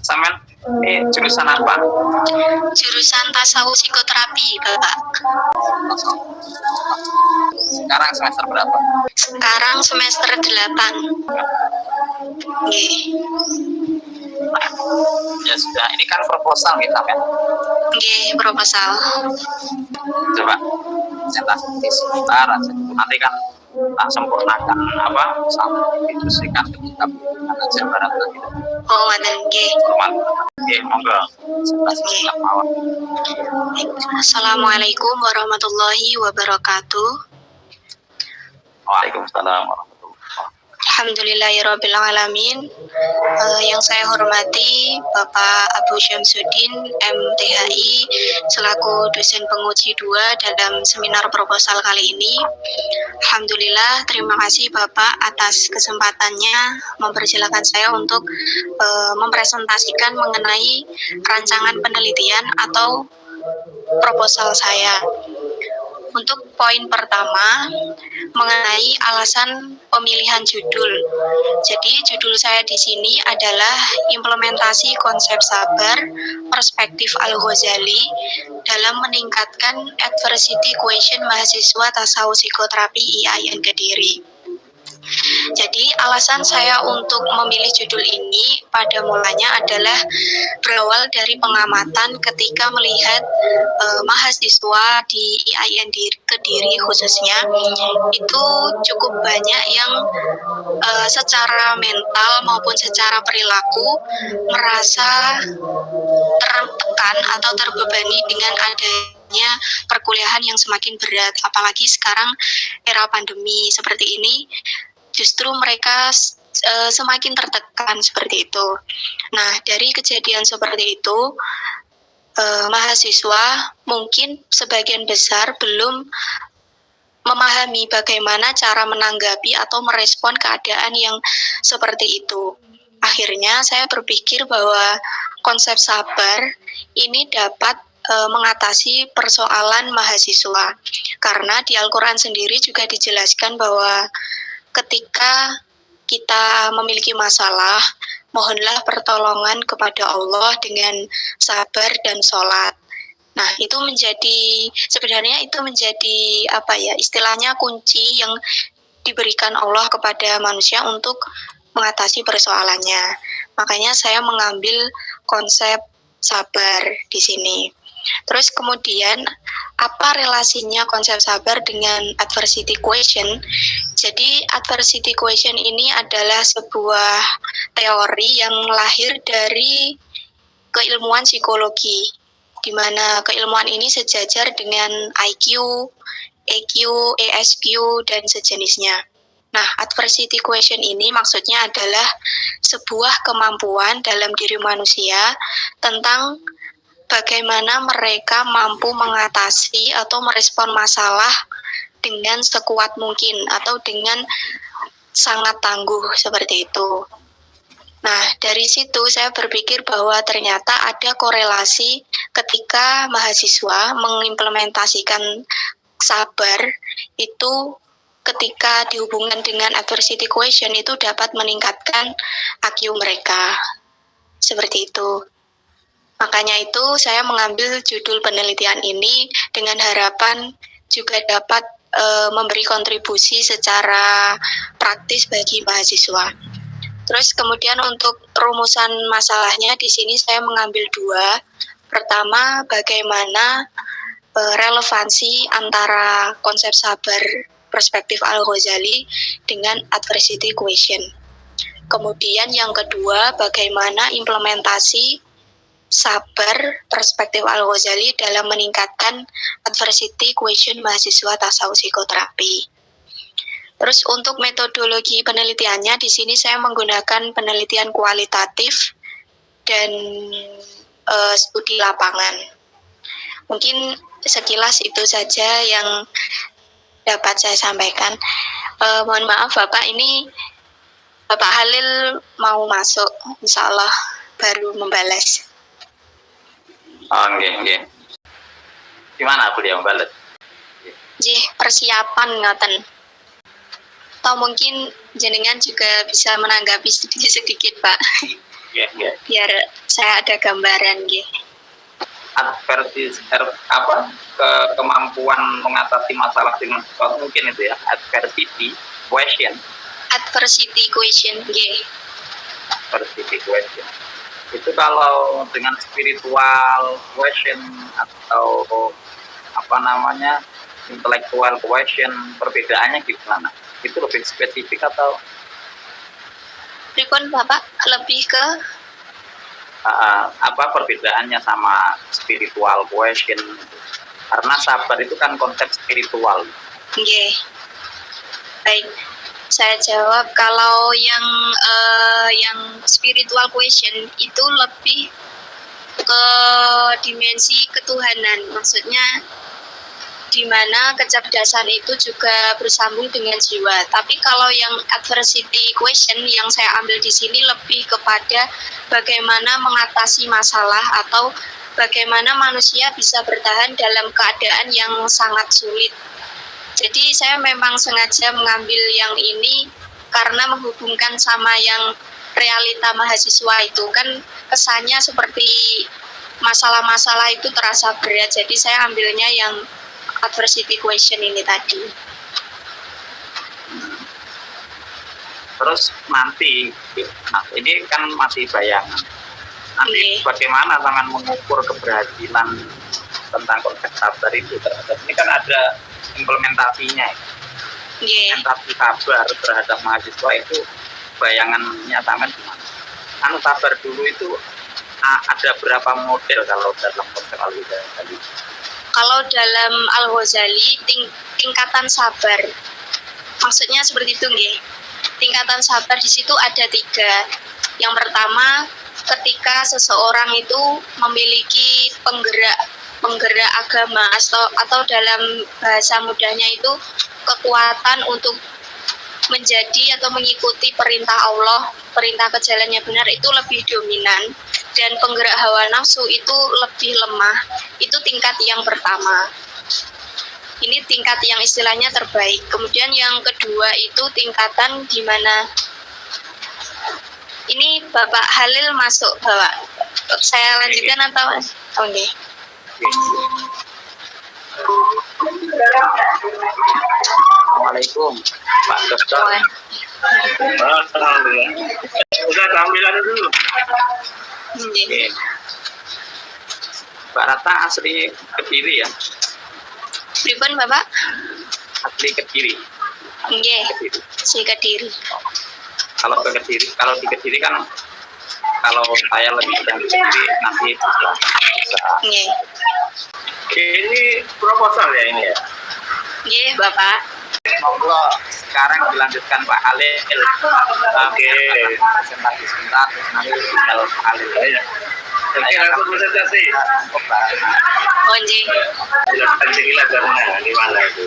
Sampean ini jurusan apa? Jurusan tasawuf psikoterapi, Bapak. Sekarang semester berapa? Sekarang semester 8. Nggih. Ya sudah, ini kan proposal kita kan. Nggih, proposal. Coba cetak sebentar aja. Nanti kan tak sempurnakan apa sampai diskusikan ketika aja barat lagi. Oh, ngoten nggih. Hormat. Oke, monggo. Sebelah mawon. Assalamualaikum warahmatullahi wabarakatuh. Waalaikumsalam warahmatullahi wabarakatuh. Alhamdulillahirrabbilalamin. Yang saya hormati Bapak Abu Syamsuddin MTHI selaku dosen penguji 2 dalam seminar proposal kali ini. Alhamdulillah, terima kasih Bapak atas kesempatannya mempersilahkan saya untuk mempresentasikan mengenai rancangan penelitian atau proposal saya. Untuk poin pertama, mengenai alasan pemilihan judul. Jadi judul saya di sini adalah implementasi konsep sabar perspektif Al-Ghazali dalam meningkatkan adversity quotient mahasiswa tasawuf psikoterapi IAIN Kediri. Jadi alasan saya untuk memilih judul ini pada mulanya adalah berawal dari pengamatan ketika melihat mahasiswa di IAIN Kediri khususnya itu cukup banyak yang secara mental maupun secara perilaku merasa tertekan atau terbebani dengan adanya perkuliahan yang semakin berat, apalagi sekarang era pandemi seperti ini. Justru mereka semakin tertekan seperti itu. Nah, dari kejadian seperti itu, mahasiswa mungkin sebagian besar belum memahami bagaimana cara menanggapi atau merespon keadaan yang seperti itu. Akhirnya saya berpikir bahwa konsep sabar ini dapat mengatasi persoalan mahasiswa. Karena di Al-Quran sendiri juga dijelaskan bahwa ketika kita memiliki masalah, mohonlah pertolongan kepada Allah dengan sabar dan sholat. Nah, itu sebenarnya itu menjadi istilahnya kunci yang diberikan Allah kepada manusia untuk mengatasi persoalannya. Makanya saya mengambil konsep sabar di sini. Terus kemudian apa relasinya konsep sabar dengan adversity quotient? Jadi adversity quotient ini adalah sebuah teori yang lahir dari keilmuan psikologi, di mana keilmuan ini sejajar dengan IQ, EQ, ESQ, dan sejenisnya. Nah, adversity quotient ini maksudnya adalah sebuah kemampuan dalam diri manusia tentang bagaimana mereka mampu mengatasi atau merespon masalah dengan sekuat mungkin atau dengan sangat tangguh seperti itu. Nah, dari situ saya berpikir bahwa ternyata ada korelasi ketika mahasiswa mengimplementasikan sabar itu ketika dihubungkan dengan adversity quotient itu dapat meningkatkan IQ mereka. Seperti itu. Makanya itu saya mengambil judul penelitian ini dengan harapan juga dapat memberi kontribusi secara praktis bagi mahasiswa. Terus kemudian untuk rumusan masalahnya di sini saya mengambil 2. Pertama, bagaimana relevansi antara konsep sabar perspektif Al-Ghazali dengan adversity quotient. Kemudian yang kedua, bagaimana implementasi sabar perspektif Al-Ghazali dalam meningkatkan adversity quotient mahasiswa tasawuf psikoterapi. Terus untuk metodologi penelitiannya di sini saya menggunakan penelitian kualitatif dan studi lapangan. Mungkin sekilas itu saja yang dapat saya sampaikan. Mohon maaf Bapak, ini Bapak Halil mau masuk, insya Allah baru membalas. Oke. Gimana beliau membalas? Persiapan ngoten. Atau mungkin jenengan juga bisa menanggapi sedikit-sedikit, Pak. Ya, ya. biar saya ada gambaran nggih. Kemampuan mengatasi masalah dengan cepat mungkin itu ya, adversity question. Adversity question nggih. Adversity question. Itu kalau dengan spiritual question atau apa namanya intellectual question, perbedaannya gimana? Itu lebih spesifik atau Pripun Bapak lebih ke apa perbedaannya sama spiritual question? Karena sabar itu kan konsep spiritual. nggih. Baik. Saya jawab kalau yang spiritual question itu lebih ke dimensi ketuhanan. Maksudnya di mana kecerdasan itu juga bersambung dengan jiwa. Tapi kalau yang adversity question yang saya ambil di sini lebih kepada bagaimana mengatasi masalah atau bagaimana manusia bisa bertahan dalam keadaan yang sangat sulit. Jadi saya memang sengaja mengambil yang ini karena menghubungkan sama yang realita mahasiswa itu kan kesannya seperti masalah-masalah itu terasa berat. Jadi saya ambilnya yang adversity question ini tadi. Terus nanti, ini kan masih bayangan. Nanti bagaimana tangan mengukur keberhasilan tentang konsep sabar itu terhadap ini kan ada implementasinya. Implementasi sabar terhadap mahasiswa itu bayangannya tangan gimana? Anu sabar dulu itu ada berapa model kalau dalam konsep Al-Ghazali? Kalau dalam Al-Ghazali tingkatan sabar, maksudnya seperti itu nggih. Tingkatan sabar di situ ada 3. Yang pertama, ketika seseorang itu memiliki penggerak agama atau dalam bahasa mudahnya itu kekuatan untuk menjadi atau mengikuti perintah Allah, perintah ke jalannya benar itu lebih dominan. Dan penggerak hawa nafsu itu lebih lemah. Itu tingkat yang pertama. Ini tingkat yang istilahnya terbaik. Kemudian yang kedua itu tingkatan di mana ini Bapak Halil masuk Bapak. Saya lanjutkan atau enggak? Assalamualaikum Pak Dokter. Alhamdulillah. Udah tampilan dulu. Oke. Mbak Ratna asli Kediri ya? Pripun Bapak? Asli Kediri. Nggih, si Kediri. Kalau di Kediri kan kalau saya lebih yang Kediri nanti bisa. Nggih. Ini proposal ya ini ya? Nggih, Bapak. Monggo sekarang dilanjutkan Pak Halil. Oke. Presentasi sebentar terus nanti tinggal Pak Halil. Ya. Oke, langsung presentasi. Oh, nggih. Jelaskan sekilas karena gimana itu.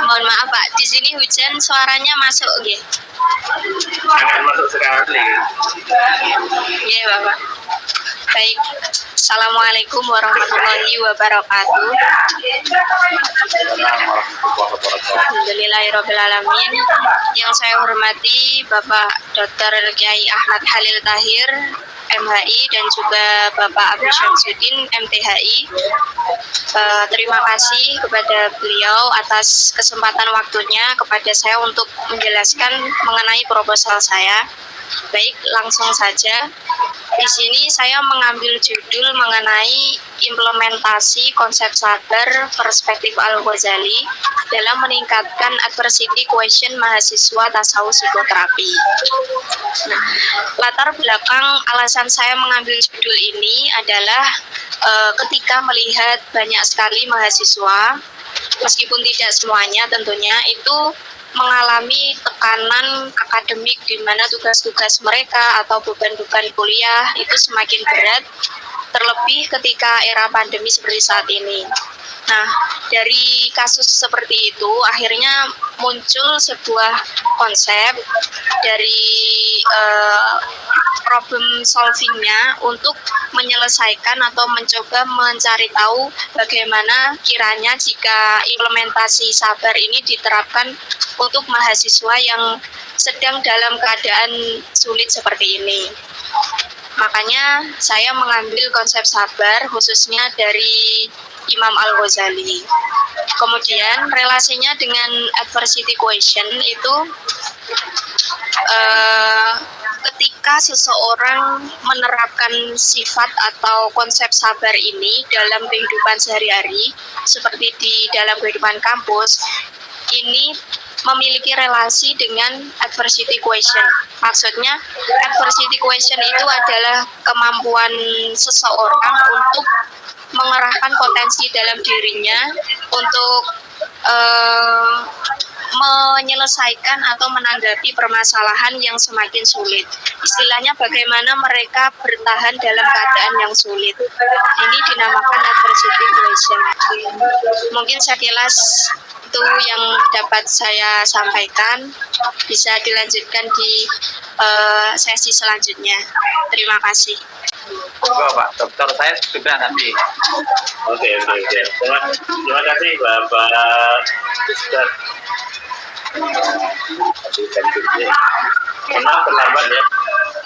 Mohon maaf Pak, di sini hujan suaranya masuk nggih. Akan masuk sekali. Nggih, Bapak. Baik. Assalamualaikum warahmatullahi wabarakatuh. Alhamdulillahirrahmanirrahim. Yang saya hormati Bapak Dr. Kiai Ahmad Halil Tahir, MHI, dan juga Bapak Abu Syamsuddin, MTHI. Terima kasih kepada beliau atas kesempatan waktunya kepada saya untuk menjelaskan mengenai proposal saya. Baik, langsung saja. Di sini saya mengambil judul mengenai implementasi konsep sabar perspektif Al-Ghazali dalam meningkatkan adversity question mahasiswa tasawuf psikoterapi. Nah, latar belakang alasan saya mengambil judul ini adalah ketika melihat banyak sekali mahasiswa, meskipun tidak semuanya tentunya, itu mengalami tekanan akademik di mana tugas-tugas mereka atau beban-beban kuliah itu semakin berat, terlebih ketika era pandemi seperti saat ini. Nah, dari kasus seperti itu akhirnya muncul sebuah konsep dari problem solvingnya untuk menyelesaikan atau mencoba mencari tahu bagaimana kiranya jika implementasi sabar ini diterapkan untuk mahasiswa yang sedang dalam keadaan sulit seperti ini. Makanya saya mengambil konsep sabar khususnya dari Imam Al-Ghazali. Kemudian relasinya dengan adversity question itu ketika seseorang menerapkan sifat atau konsep sabar ini dalam kehidupan sehari-hari seperti di dalam kehidupan kampus, ini memiliki relasi dengan adversity question. Maksudnya adversity question itu adalah kemampuan seseorang untuk mengerahkan potensi dalam dirinya untuk menyelesaikan atau menanggapi permasalahan yang semakin sulit. Istilahnya bagaimana mereka bertahan dalam keadaan yang sulit. Ini dinamakan adversity question. Mungkin sekilas itu yang dapat saya sampaikan. Bisa dilanjutkan di sesi selanjutnya. Terima kasih. Pak Dokter, saya sudah nanti. Oke. Terima kasih Bapak Ustaz. Maaf terlambat ya.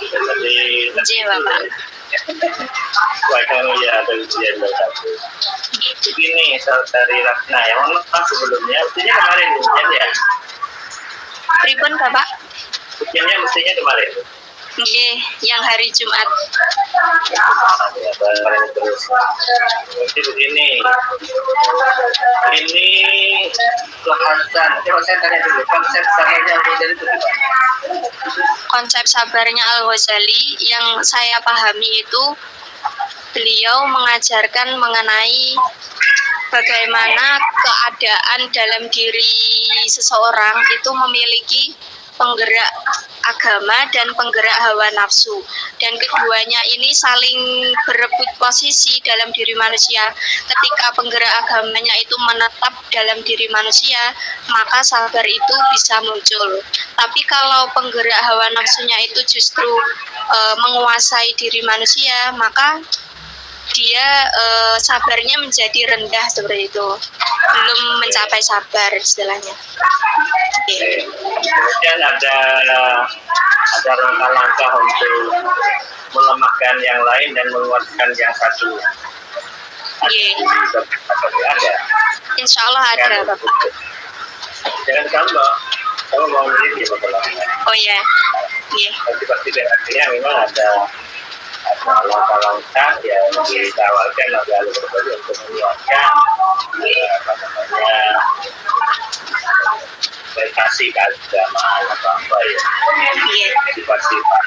Iya, Bapak. Wajah ya ada ujian bersatu. Begini saudari Ratna, yang maaf sebelumnya, mestinya kemarin ujian ya. Pripun, Bapak? Ujiannya mestinya kemarin. Iya, yang hari Jumat. Ya, bareng terus. Jadi begini, ini bahasan. Coba saya tanya dulu, konsep sabarnya Al-Ghazali itu gimana? Konsep sabarnya Al-Ghazali yang saya pahami itu beliau mengajarkan mengenai bagaimana keadaan dalam diri seseorang itu memiliki penggerak agama dan penggerak hawa nafsu, dan keduanya ini saling berebut posisi dalam diri manusia. Ketika penggerak agamanya itu menetap dalam diri manusia, maka sabar itu bisa muncul. Tapi kalau penggerak hawa nafsunya itu justru menguasai diri manusia, maka dia sabarnya menjadi rendah seperti itu, belum mencapai sabar istilahnya. Kemudian ada langkah-langkah untuk melemahkan yang lain dan menguatkan yang satu. Ada. Insya Allah ada, Bapak. Jangan kamu mau meneliti bagaimana. Oh ya, iya. Tapi pasti artinya memang ada langkah-langkah yang ditawarkan oleh Al-Ghazali untuk menguatkan orientasi keagamaan apa ya, sifat-sifat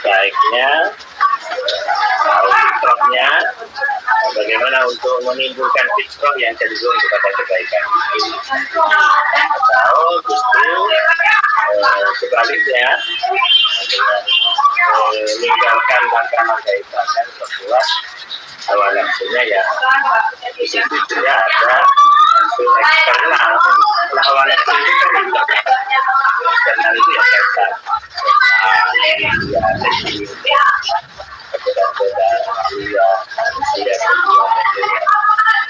baiknya, fitrahnya, bagaimana untuk menimbulkan fitrah yang cenderung kepada kebaikan atau justru sebaliknya dengan meninggalkan langkah-langkah itu akan membuat hawa nafsunya ya di situ juga ada unsur eksternal. Hawa nafsu itu kan juga eksternal itu ya kaitan perbedaan-perbedaan manusia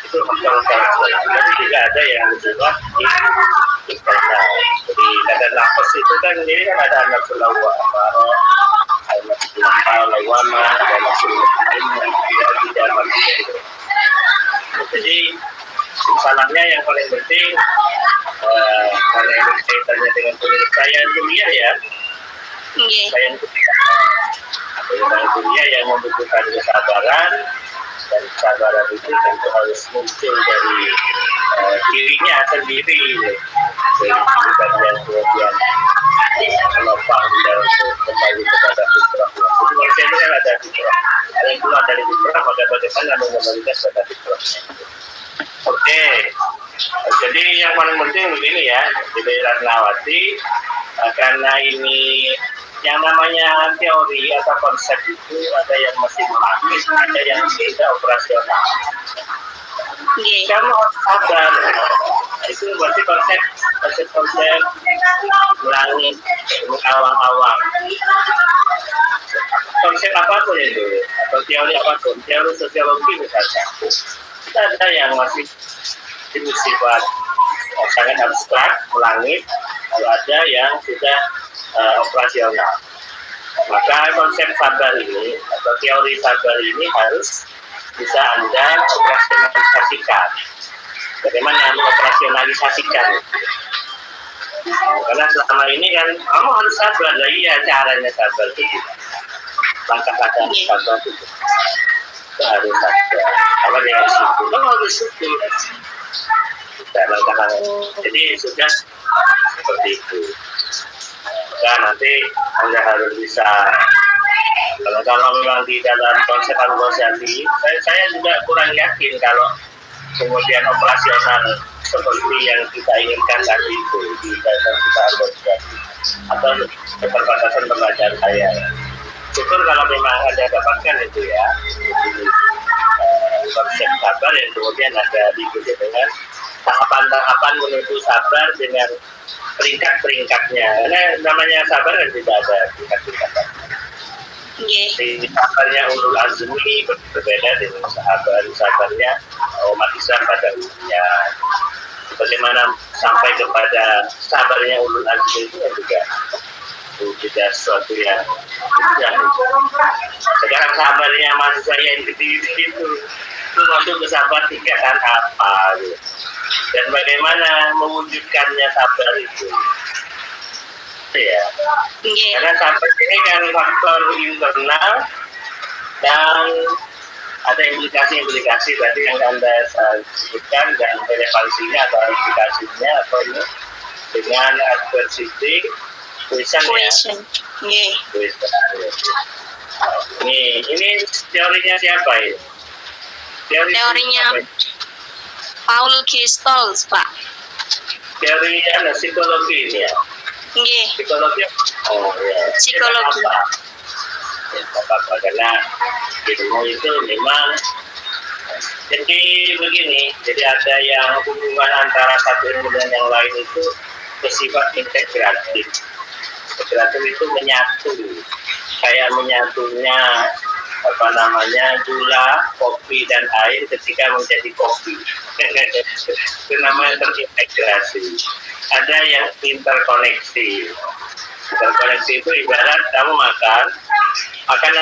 itu masalah tapi juga ada yang bersifat internal. Jadi kata nafas itu kan ini kan ada nafsu lawamah, ada nafsu lawamah, ada nafsu tidak. Jadi salahnya yang paling penting karena itu kaitannya dengan penyelesaian dunia ya. Penyelesaian dunia yang membutuhkan kesabaran, dan kesabaran itu tentu harus muncul dari dirinya sendiri, bukan yang kemudian menopang dan kembali kepada fitrah. Jadi manusia ini kan ada fitrah. Kalau yang keluar dari fitrah, maka bagaimana mengembalikan pada fitrahnya. Oke, jadi yang paling penting begini ya, Ibu Ratnawati, karena ini yang namanya teori atau konsep itu ada yang masih dinamis, ada yang tidak operasional. Nggih. Kamu harus sabar. Nah, itu berarti konsep langit awang-awang. Konsep apapun itu, atau teori apapun, teori sosiologi misalnya, kita ada yang masih bersifat sangat abstrak, langit, lalu ada yang sudah operasional. Maka konsep sabar ini atau teori sabar ini harus bisa Anda operasionalisasikan. Bagaimana operasionalisasikan? Karena selama ini kan kamu harus sabar, lah iya caranya sabar itu. Langkah-langkah sabar itu harus sabar. Apa dia harus syukur? Kamu harus syukur. Langkah-langkah. Jadi sudah seperti itu. Nah, nanti Anda harus bisa kalau memang di dalam konsep Al-Ghazali, saya juga kurang yakin kalau kemudian operasional seperti yang kita inginkan tadi itu di dalam kita Al-Ghazali atau keterbatasan pembelajaran saya. Syukur kalau memang Anda dapatkan itu ya, konsep sabar yang kemudian ada diikuti dengan tahapan-tahapan menuju sabar dengan peringkat-peringkatnya. Karena namanya sabar kan tidak ada peringkat-peringkatnya. Sabarnya ulul azmi berbeda dengan sabarnya umat Islam pada umumnya. Bagaimana sampai kepada sabarnya ulul azmi itu juga tidak sesuatu yang sekarang sabarnya mahasiswa yang itu masuk ke sabar tingkatan apa gitu. Dan bagaimana mewujudkannya sabar itu ya. Karena sabar ini kan faktor internal dan ada implikasi tadi yang Anda sebutkan dan relevansinya atau implikasinya atau ini dengan adversity tulisan ya. Ini teorinya siapa ya? Teorinya Paul Gestalt, Pak. Teorinya psikologi ini ya. Nggih. Psikologi. Oh ya. Psikologi. Apa karena ilmu itu memang jadi begini. Jadi ada yang hubungan antara satu ilmu dan yang lain itu bersifat integratif. Integratif itu menyatu. Kayak menyatunya gula, kopi dan air ketika menjadi kopi. Itu namanya terintegrasi. Ada yang interkoneksi. Interkoneksi itu ibarat kamu makan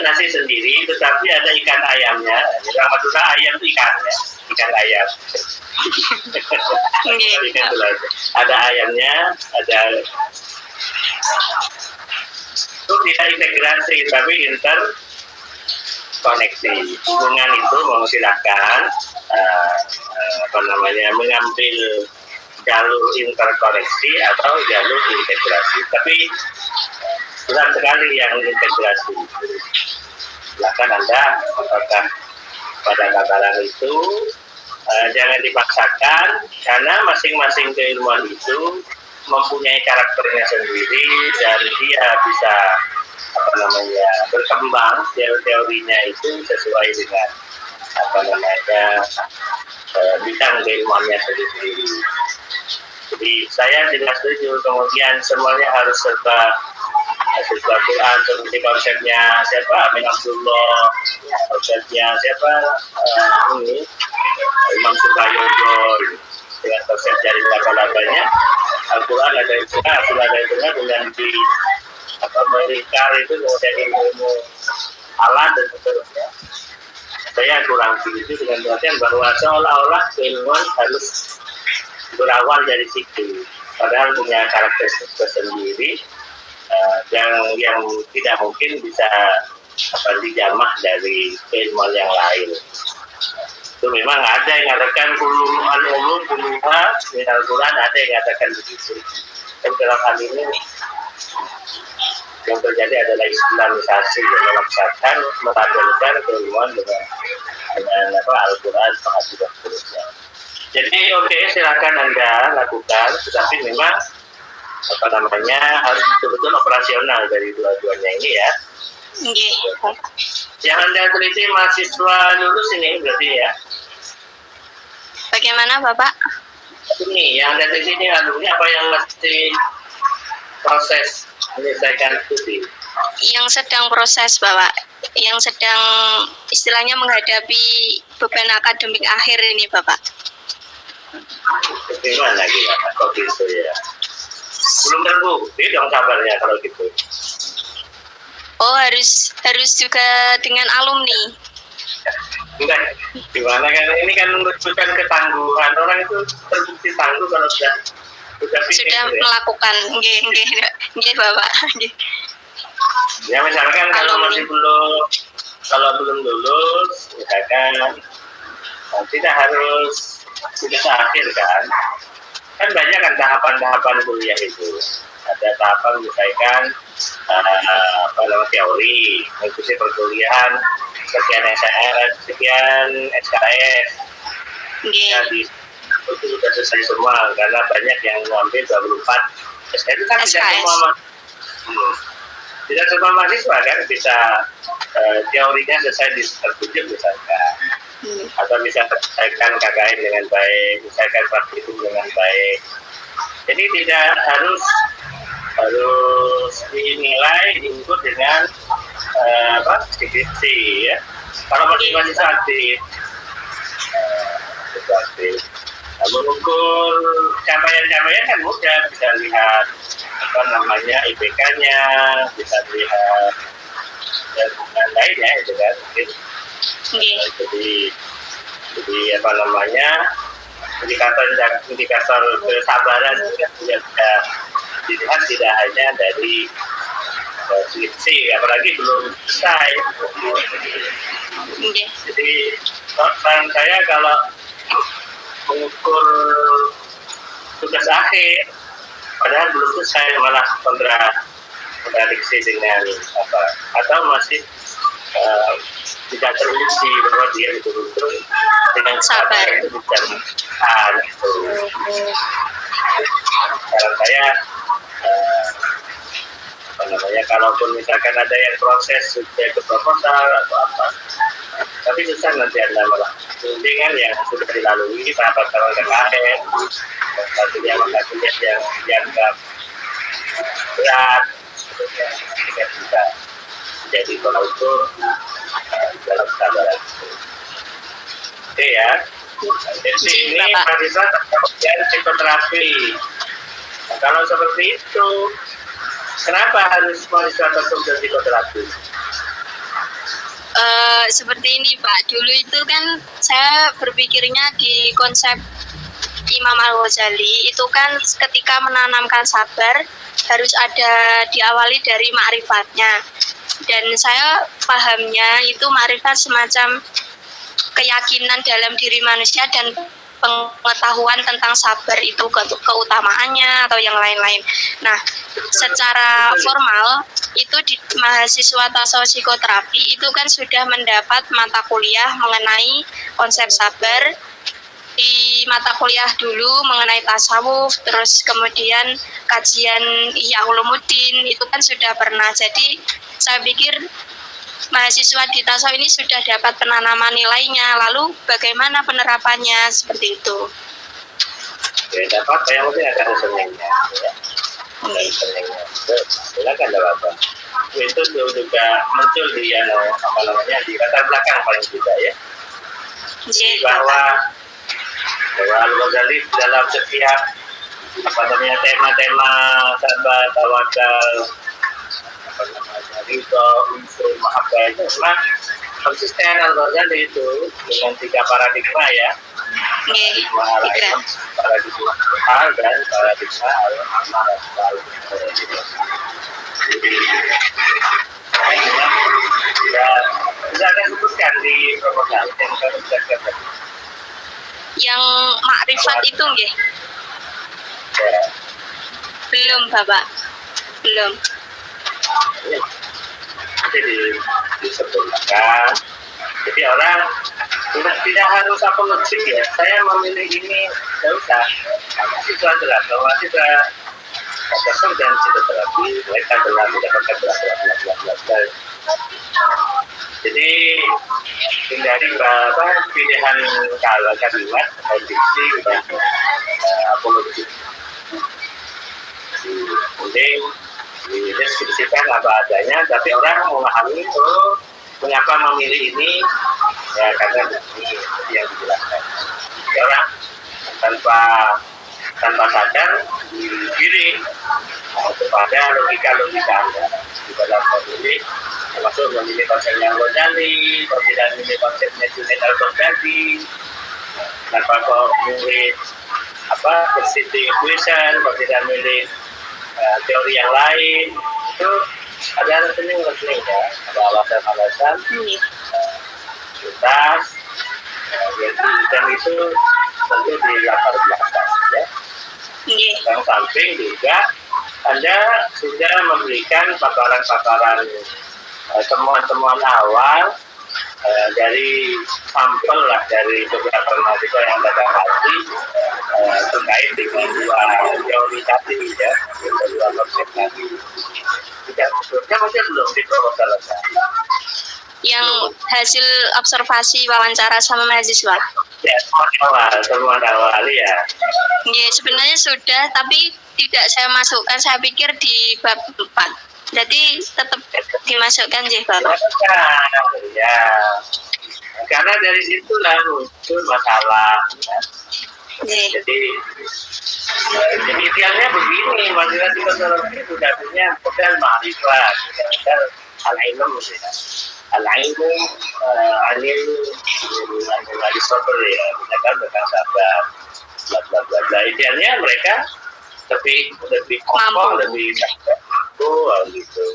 nasi sendiri, tetapi ada ikan ayamnya. Maksudnya ayam itu ikan ayam. Ada ayamnya, ada itu tidak integrasi, tapi interkoneksi. Hubungan itu mau silakan mengambil jalur interkoneksi atau jalur integrasi. Tapi berat sekali yang integrasi. Silakan Anda apakah pada tataran itu jangan dipaksakan karena masing-masing keilmuan itu mempunyai karakternya sendiri dan dia bisa berkembang teorinya itu sesuai dengan bidang keilmuannya sendiri. Jadi saya tidak setuju kemudian semuanya harus serba Quran seperti konsepnya siapa Amin Abdullah, konsepnya siapa Imam Sukayogo dengan konsep dari laba-labanya. Al-Quran ada itu dengan di melingkar itu kemudian ilmu alat dan seterusnya. Saya kurang setuju dengan pengertian bahwa seolah-olah keilmuan harus berawal dari situ, padahal punya karakteristik tersendiri yang tidak mungkin bisa dijamah dari keilmuan yang lain. Itu memang ada yang mengatakan puluhan di Al-Quran ada yang mengatakan begitu. Dan dalam hal ini yang terjadi adalah Islamisasi dan memaksakan meragalkan keilmuan dengan Al-Quran dan seterusnya. Jadi silakan Anda lakukan, tetapi memang harus betul-betul operasional dari dua-duanya ini ya. Nggih. Yang Anda teliti mahasiswa lulus ini berarti ya? bagaimana Bapak? Ini yang ada di sini anunya apa yang mesti proses menyelesaikan studi? Yang sedang proses Bapak, yang sedang istilahnya menghadapi beban akademik akhir ini Bapak. Gimana gimana kok gitu ya? Belum terbukti dong kabarnya kalau gitu. Oh, harus juga dengan alumni. Enggak, gimana kan ini kan menunjukkan ketangguhan orang itu terbukti tangguh kalau sudah Sudah ya. melakukan, nggih Bapak. Nggih. Ya misalkan kalau masih belum lulus, misalkan tidak harus tugas akhir kan. Kan banyak kan tahapan-tahapan kuliah itu. Ada tahapan misalkan teori, mengikuti perkuliahan, sekian SKS. Jadi itu sudah selesai semua karena banyak yang mengambil 24 SKS itu kan tidak semua mahasiswa kan bisa teorinya selesai di semester 7 misalkan. Atau bisa selesaikan KKN dengan baik, selesaikan praktikum dengan baik. Jadi tidak harus dinilai diukur dengan skripsi ya. Kalau masih aktif, mengukur capaian-capaian kan mudah, bisa lihat IPK-nya, bisa lihat dan lainnya itu kan. Jadi indikator kesabaran juga bisa dilihat tidak hanya dari skripsi, apalagi belum selesai. Jadi saran saya kalau mengukur tugas akhir padahal belum selesai malah kontradiksi dengan atau masih tidak teruji bahwa dia betul-betul dengan sabar itu bisa gitu. Saran saya kalaupun misalkan ada yang proses sudah ke proposal atau apa, tapi susah nanti ada malah dengan yang sudah dilalui tahapan-tahapan kemarin, yang dianggap berat, tidak bisa jadi pengukur dalam kesabaran. Oke ya. Jadi ini mahasiswa dan psikoterapi. Nah, kalau seperti itu, kenapa harus mahasiswa tersebut psikoterapi? Seperti ini Pak, dulu itu kan saya berpikirnya di konsep Imam Al-Ghazali itu kan ketika menanamkan sabar harus ada diawali dari ma'rifatnya, dan saya pahamnya itu ma'rifat semacam keyakinan dalam diri manusia dan pengetahuan tentang sabar itu keutamaannya atau yang lain-lain. Nah, secara formal itu di mahasiswa tasawuf psikoterapi itu kan sudah mendapat mata kuliah mengenai konsep sabar. Di mata kuliah dulu mengenai tasawuf, terus kemudian kajian Ihya Ulumuddin itu kan sudah pernah. Jadi saya pikir mahasiswa di tasawuf ini sudah dapat penanaman nilainya, lalu bagaimana penerapannya seperti itu? Ya, dapat yang penting ada reasoningnya. Silakan apa? Itu juga muncul di di latar belakang paling tidak ya. Bahwa Al-Ghazali dalam setiap tema-tema sahabat tawakal, ridho, unsur, mahabbah itu memang konsisten Al-Ghazali itu dengan 3 paradigma ya. Paradigma al-ilm, paradigma al dan paradigma al-amal. Sudah ada sebutkan di proposal yang saya sebutkan. Yang makrifat itu nggih? Ya. Belum Bapak, belum. Jadi disebutkan. Jadi orang tidak harus apologetik ya. Saya memilih ini, tidak usah. Mahasiswa adalah mahasiswa profesor dan psikoterapi, mereka adalah mendapatkan belas. Jadi hindari pilihan kalimat atau diksi dan apologi. Mending dideskripsikan apa adanya, tapi orang memahami mengapa memilih ini ya karena ini yang dijelaskan. Jadi orang tanpa sadar digiring kepada logika Anda di dalam memilih, termasuk memilih konsepnya Ghazali, kalau tidak memilih konsepnya Junaid al-Baghdadi, tanpa kau memilih positive equation, kalau tidak memilih teori yang lain, itu ada reasoning ya, ada alasan-alasan tuntas, dan itu tentu di latar belakang ya. Yang samping juga Anda sudah memberikan paparan-paparan temuan-temuan awal dari sampel lah dari beberapa mahasiswa yang Anda dapati terkait dengan dua teori tadi ya, dua konsep tadi. Tidak sebelumnya mungkin belum diproposal yang hasil observasi wawancara sama mahasiswa. Ya, temuan awal ya. Ya, sebenarnya sudah, tapi tidak saya masukkan. Saya pikir di bab 4. Jadi tetap dimasukkan ya, Bapak. Ya. Karena dari situlah muncul masalah. Ya. Jadi idealnya begini, masing-masing konservasi sudah punya modal mahasiswa, modal al-ilm ya. Al-ilm Aristotle ya, misalkan tentang sabar, bla. Idealnya mereka lebih kokoh, lebih gitu.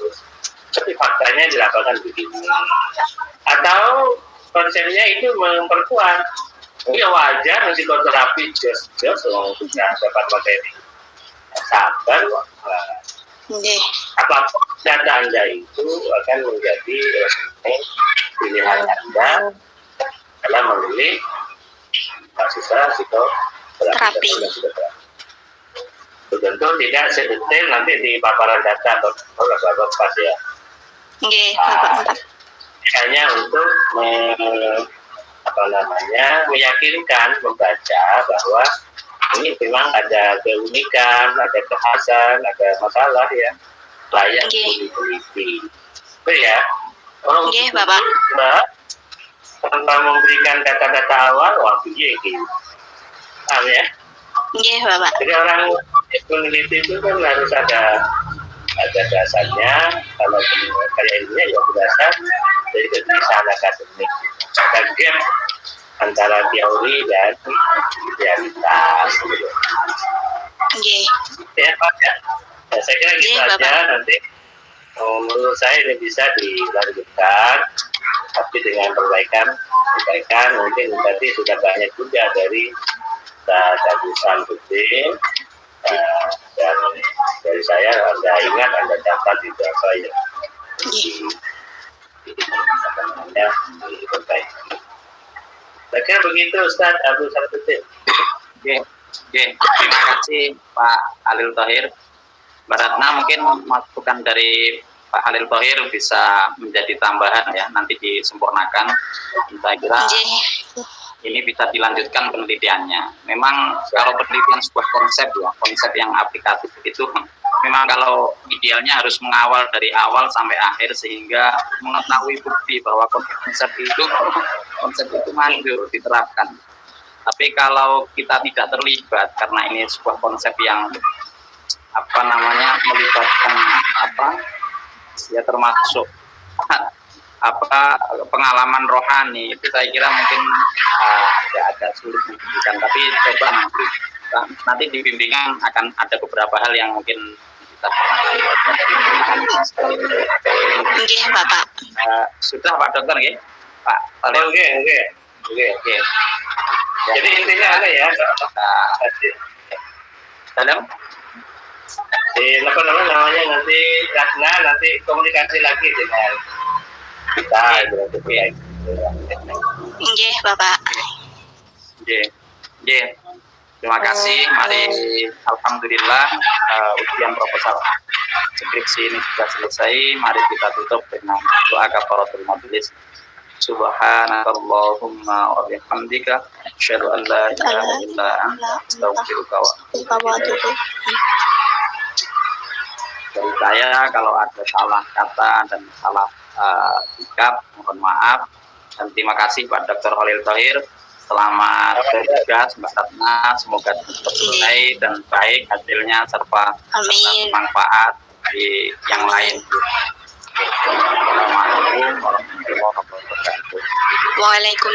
Tapi faktanya di lapangan begini. Atau konsepnya itu memperkuat. Ya wajar psikoterapi just sudah dapat materi sabar. Apapun data Anda itu akan menjadi pilihan Anda dalam memilih mahasiswa psikoterapi. Tentu tidak sedetail nanti di paparan data atau pas ya. Hanya untuk meyakinkan membaca bahwa ini memang ada keunikan, ada kekhasan, ada masalah ya layak diteliti. Itu ya. Bapak. Tanpa memberikan data-data awal, wah gitu. Paham ya? Bapak. Jadi orang peneliti itu kan harus ada dasarnya. Kalau karya ilmiah ya berdasar dari kegelisahan akademik. Ada gap antara teori dan realitas. Ya, Pak ya. Saya kira gitu aja. Nanti menurut saya ini bisa dilanjutkan, tapi dengan perbaikan mungkin tadi sudah banyak juga dari Tadusan Budin dan dari saya Anda ingat Anda dapat di berapa ya diperbaiki. Saya begitu Ustaz Abu Sarfuddin. Terima kasih Pak Halil Thohir. Mbak Ratna mungkin masukan dari Pak Halil Thohir bisa menjadi tambahan ya, nanti disempurnakan. Saya kira ini bisa dilanjutkan penelitiannya. Memang kalau penelitian sebuah konsep yang aplikatif itu memang kalau idealnya harus mengawal dari awal sampai akhir sehingga mengetahui bukti bahwa konsep itu manjur diterapkan. Tapi kalau kita tidak terlibat karena ini sebuah konsep yang melibatkan ya termasuk pengalaman rohani, itu saya kira mungkin agak sulit diberikan, tapi coba nanti di bimbingan akan ada beberapa hal yang mungkin kita Bapak. Sudah Pak Dokter ya Pak. Oke. Jadi intinya ada ya dalam namanya nanti Ratna nanti komunikasi lagi dengan kita Bapak. Terima kasih. Mari alhamdulillah ujian proposal skripsi ini sudah selesai. Mari kita tutup dengan doa kafaratul majelis. Subhanakallahumma wa bihamdika asyhadu an la ilaha illa anta astaghfiruka wa atubu ilaik. Dari saya kalau ada salah kata dan salah sikap, mohon maaf. Dan terima kasih Pak Dr. Khalil Thohir. Selamat bertugas Mbak Ratna. Semoga selesai dan baik hasilnya serta manfaat di yang lain. Assalamualaikum warahmatullahi wabarakatuh. Waalaikumsalam.